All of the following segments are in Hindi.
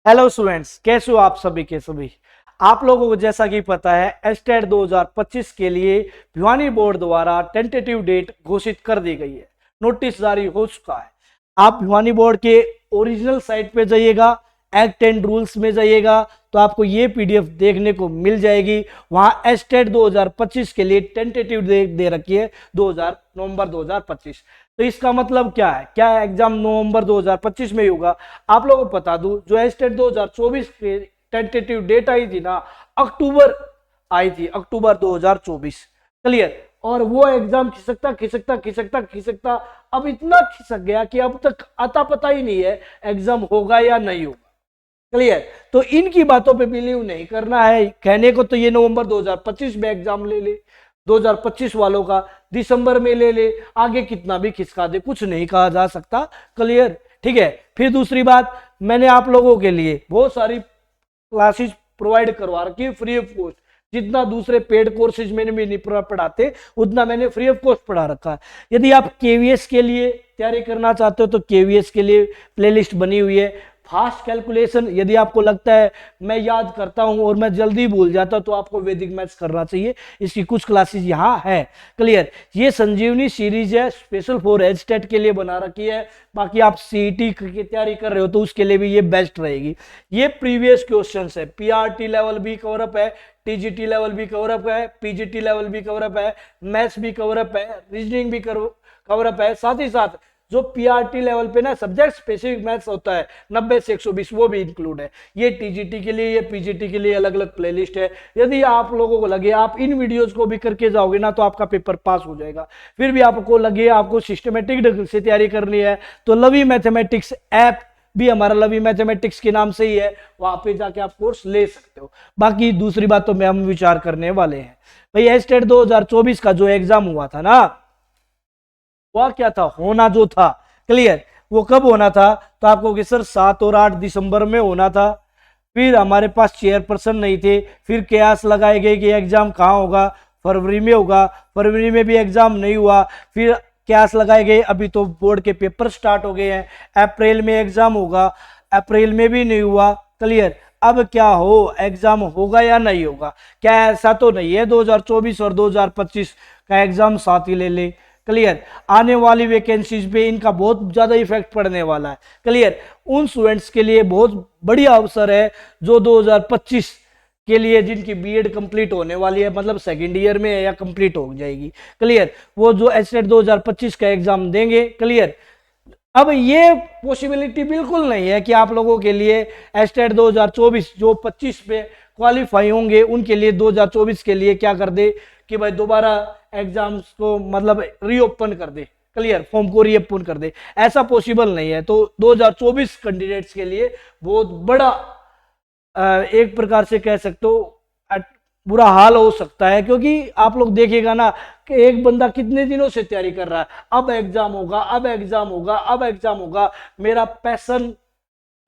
हेलो स्टूडेंट्स, कैसे हो आप सभी के सभी। आप लोगों को जैसा कि पता है एस्टेट 2025 के लिए भिवानी बोर्ड द्वारा टेंटेटिव डेट घोषित कर दी गई है। नोटिस जारी हो चुका है। आप भिवानी बोर्ड के ओरिजिनल साइट पे जाइएगा, एक्ट एंड रूल्स में जाइएगा तो आपको ये पीडीएफ देखने को मिल जाएगी। वहां एस्टेट 2025 के लिए टेंटेटिव डेट दे रखी है नवंबर 2025। तो इसका मतलब क्या है, क्या एग्जाम नवंबर 2025 में ही होगा। आप लोगों को बता दूं, जो एस्टेट 2024 के टेंटेटिव डेट आई थी ना, अक्टूबर आई थी, अक्टूबर 2024। क्लियर। और वो एग्जाम खिसकता खिसकता खिसकता खिसकता अब इतना खिसक गया कि अब तक आता पता ही नहीं है एग्जाम होगा या नहीं होगा। क्लियर। तो इनकी बातों पे बिलीव नहीं करना है। कहने को तो ये नवंबर 2025 में एग्जाम ले ले, 2025 वालों का दिसंबर में ले ले, आगे कितना भी खिसका दे, कुछ नहीं कहा जा सकता। क्लियर। ठीक है। फिर दूसरी बात, मैंने आप लोगों के लिए बहुत सारी क्लासेस प्रोवाइड करवा रखी है फ्री ऑफ कॉस्ट। जितना दूसरे पेड कोर्सेज मैंने भी नहीं पढ़ाते उतना मैंने फ्री ऑफ कॉस्ट पढ़ा रखा है। यदि आप केवीएस के लिए तैयारी करना चाहते हो तो केवीएस के लिए प्लेलिस्ट बनी हुई है। फास्ट कैलकुलेशन, यदि आपको लगता है मैं याद करता हूं और मैं जल्दी भूल जाता हूं तो आपको वैदिक मैथ्स करना चाहिए, इसकी कुछ क्लासेस यहाँ है। क्लियर। ये संजीवनी सीरीज है, स्पेशल फॉर एचटेट के लिए बना रखी है। बाकी आप सीईटी की तैयारी कर रहे हो तो उसके लिए भी ये बेस्ट रहेगी। ये प्रीवियस क्वेश्चंस है, पीआरटी लेवल भी कवरअप है, टीजीटी लेवल भी कवरअप है, पीजीटी लेवल भी कवरअप है, मैथ्स भी कवरअप है, रीजनिंग भी कवरअप है। साथ ही साथ जो पीआरटी लेवल पे ना सब्जेक्ट स्पेसिफिक मैथ्स होता है 90 से 120, वो भी इंक्लूड है। ये टीजीटी के लिए, ये पीजीटी के लिए अलग अलग प्लेलिस्ट है। यदि आप लोगों को लगे आप इन वीडियोस को भी करके जाओगे ना तो आपका पेपर पास हो जाएगा। फिर भी आपको लगे आपको सिस्टमेटिक ढंग से तैयारी करनी है तो लवी मैथमेटिक्स ऐप भी हमारा लवी मैथमेटिक्स के नाम से ही है, वहां पे जाके आप कोर्स ले सकते हो। बाकी दूसरी बातों में हम विचार करने वाले हैं। भाई एस्टेट 2024 का जो एग्जाम हुआ था ना, वह क्या था, होना जो था। क्लियर। वो कब होना था तो आपको कि सर 7 और 8 दिसंबर में होना था। फिर हमारे पास चेयरपर्सन नहीं थे, फिर कयास लगाए गए कि एग्जाम कहाँ होगा, फरवरी में होगा। फरवरी में भी एग्जाम नहीं हुआ, फिर कयास लगाए गए, अभी तो बोर्ड के पेपर स्टार्ट हो गए हैं, अप्रैल में एग्जाम होगा, अप्रैल में भी नहीं हुआ। क्लियर। अब क्या हो, एग्जाम होगा या नहीं होगा। क्या ऐसा तो नहीं है 2024 और 2025 का एग्जाम साथ ही ले ले। क्लियर। आने वाली वैकेंसीज पे इनका बहुत ज्यादा इफेक्ट पड़ने वाला है। क्लियर। उन स्टूडेंट्स के लिए बहुत बढ़िया अवसर है जो 2025 के लिए जिनकी बीएड कंप्लीट होने वाली है, मतलब सेकंड ईयर में है या कंप्लीट हो जाएगी। क्लियर। वो जो एस्टेट 2025 का एग्जाम देंगे। क्लियर। अब ये पॉसिबिलिटी बिल्कुल नहीं है कि आप लोगों के लिए एस्टेट 2024 जो 25 पे क्वालिफाई होंगे उनके लिए 2024 के लिए क्या कर दे कि भाई दोबारा एग्जाम्स को मतलब रीओपन कर दे। क्लियर। फॉर्म को रीओपन कर दे, ऐसा पॉसिबल नहीं है। तो 2024 कैंडिडेट्स के लिए बहुत बड़ा एक प्रकार से कह सकते हो बुरा हाल हो सकता है, क्योंकि आप लोग देखिएगा ना कि एक बंदा कितने दिनों से तैयारी कर रहा है, अब एग्जाम होगा, अब एग्जाम होगा, अब एग्जाम होगा। मेरा पैशन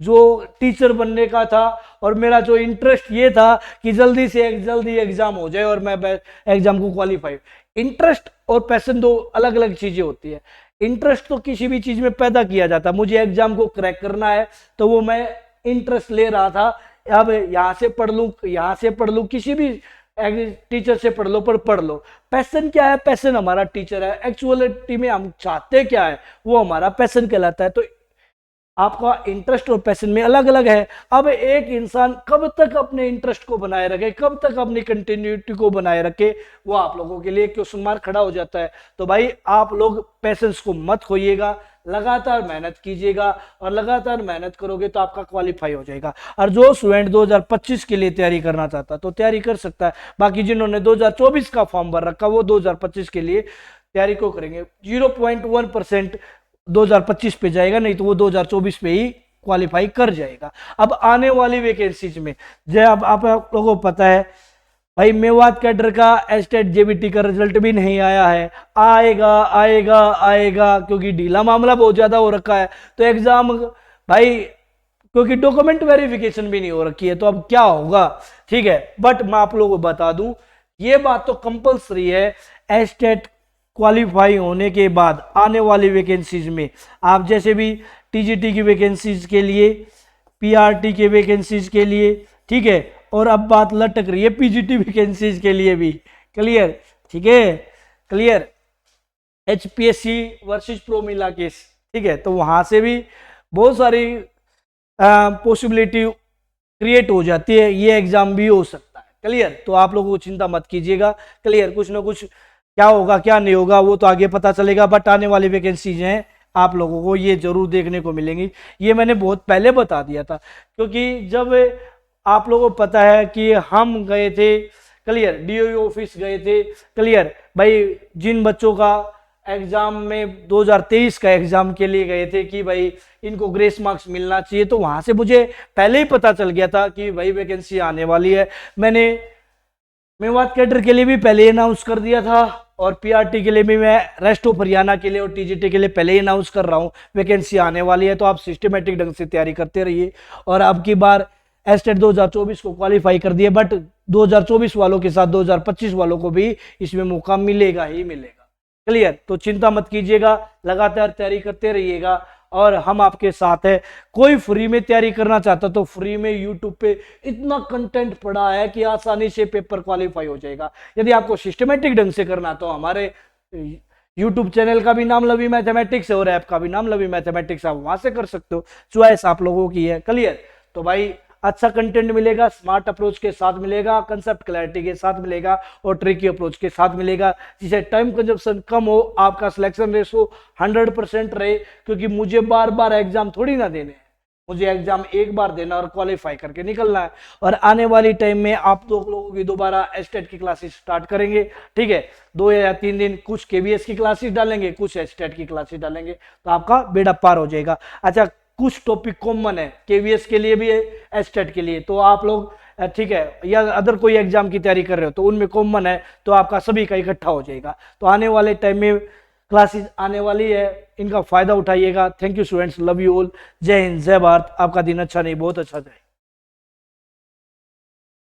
जो टीचर बनने का था और मेरा जो इंटरेस्ट ये था कि जल्दी से जल्दी एग्जाम हो जाए और मैं एग्जाम को क्वालिफाई। इंटरेस्ट और पैशन दो अलग अलग चीजें होती है। इंटरेस्ट तो किसी भी चीज में पैदा किया जाता है, मुझे एग्जाम को क्रैक करना है तो वो मैं इंटरेस्ट ले रहा था। अब यहां से पढ़ लूं, यहां से पढ़ लूं, किसी भी टीचर से पढ़ लो, पर पढ़ लो। पैशन क्या है, पैशन हमारा टीचर है। एक्चुअलिटी में हम चाहते क्या है वो हमारा पैशन कहलाता है। तो आपका इंटरेस्ट और पैशन में अलग अलग है। अब एक इंसान कब तक अपने इंटरेस्ट को बनाए रखे, कब तक अपनी कंटिन्यूटी को बनाए रखे, वो आप लोगों के लिए क्वेश्चन मार्क खड़ा हो जाता है। तो भाई आप लोग पैशंस को मत खोइएगा, लगातार मेहनत कीजिएगा और लगातार मेहनत करोगे तो आपका क्वालिफाई हो जाएगा। और जो स्टूडेंट 2025 के लिए तैयारी करना चाहता तो तैयारी कर सकता है। बाकी जिन्होंने 2024 का फॉर्म भर रखा वो 2025 के लिए तैयारी को करेंगे। 0.1% 2025 पे जाएगा, नहीं तो वो 2024 पे ही क्वालिफाई कर जाएगा। अब आने वाली वैकेंसीज में जब आप लोगों को पता है भाई मेवात कैडर का एस्टेट जेबीटी का रिजल्ट भी नहीं आया है। आएगा आएगा आएगा, क्योंकि ढीला मामला बहुत ज्यादा हो रखा है। तो एग्जाम भाई, क्योंकि डॉक्यूमेंट वेरिफिकेशन भी नहीं हो रखी है, तो अब क्या होगा। ठीक है। बट मैं आप लोगों को बता दूं, ये बात तो कंपलसरी है, एस्टेट क्वालिफाई होने के बाद आने वाली वैकेंसीज में आप जैसे भी टीजीटी की वैकेंसीज के लिए पीआरटी के वैकेंसीज के लिए, ठीक है। और अब बात लटक रही है पीजीटी वैकेंसीज के लिए भी। क्लियर, ठीक है, clear. HPSC versus Promila case, ठीक है, तो वहां से भी बहुत सारी पॉसिबिलिटी क्रिएट हो जाती है, ये एग्जाम भी हो सकता है। क्लियर, तो आप लोगों को चिंता मत कीजिएगा। क्लियर, कुछ ना कुछ क्या होगा क्या नहीं होगा वो तो आगे पता चलेगा, बट आने वाली वैकेंसीज हैं आप लोगों को ये जरूर देखने को मिलेंगी। ये मैंने बहुत पहले बता दिया था, क्योंकि जब आप लोगों को पता है कि हम गए थे, क्लियर, डीओ ऑफिस गए थे, क्लियर भाई, जिन बच्चों का एग्जाम में 2023 का एग्जाम के लिए गए थे कि भाई इनको ग्रेस मार्क्स मिलना चाहिए, तो वहां से मुझे पहले ही पता चल गया था कि भाई वैकेंसी आने वाली है। मैंने मेवात कैडर के लिए भी पहले अनाउंस कर दिया था, और पीआरटी के लिए भी मैं रेस्ट ऑफ हरियाणा के लिए और टीजीटी के लिए पहले ही अनाउंस कर रहा हूं वैकेंसी आने वाली है। तो आप सिस्टमेटिक ढंग से तैयारी करते रहिए। और अब की बार एस्टेट 2024 को क्वालिफाई कर दिए, बट 2024 वालों के साथ 2025 वालों को भी इसमें मौका मिलेगा ही मिलेगा। क्लियर, तो चिंता मत कीजिएगा, लगातार तैयारी करते रहिएगा और हम आपके साथ है। कोई फ्री में तैयारी करना चाहता तो फ्री में यूट्यूब पे इतना कंटेंट पड़ा है कि आसानी से पेपर क्वालिफाई हो जाएगा। यदि आपको सिस्टमेटिक ढंग से करना तो हमारे यूट्यूब चैनल का भी नाम लवी मैथमेटिक्स है और ऐप का भी नाम लवी मैथमेटिक्स है, वहां से कर सकते हो, चॉइस आप लोगों की है। क्लियर, तो भाई अच्छा कंटेंट मिलेगा, स्मार्ट अप्रोच के साथ मिलेगा, कंसेप्ट क्लैरिटी के साथ मिलेगा और ट्रिकी अप्रोच के साथ मिलेगा, जिसे टाइम कंजप्शन कम हो, आपका सिलेक्शन रेशो 100% रहे। क्योंकि मुझे बार बार एग्जाम थोड़ी ना देने हैं, मुझे एग्जाम एक बार देना और क्वालिफाई करके निकलना है। और आने वाली टाइम में आप लोगों की दोबारा एस्टेट की क्लासेस स्टार्ट करेंगे, ठीक है, 2 या 3 दिन कुछ केवीएस की क्लासेस डालेंगे, कुछ एस्टेट की क्लासेस डालेंगे, तो आपका बेड़ा पार हो जाएगा। अच्छा, कुछ टॉपिक कॉमन है केवीएस के लिए भी है, एस्टेट के लिए, तो आप लोग ठीक है, या अदर कोई एग्जाम की तैयारी कर रहे हो तो उनमें कॉमन है, तो आपका सभी का इकट्ठा हो जाएगा। तो आने वाले टाइम में क्लासेस आने वाली है, इनका फायदा उठाइएगा। Thank you students, love you all, जय हिंद, जय भारत। आपका दिन अच्छा नहीं बहुत अच्छा जाए।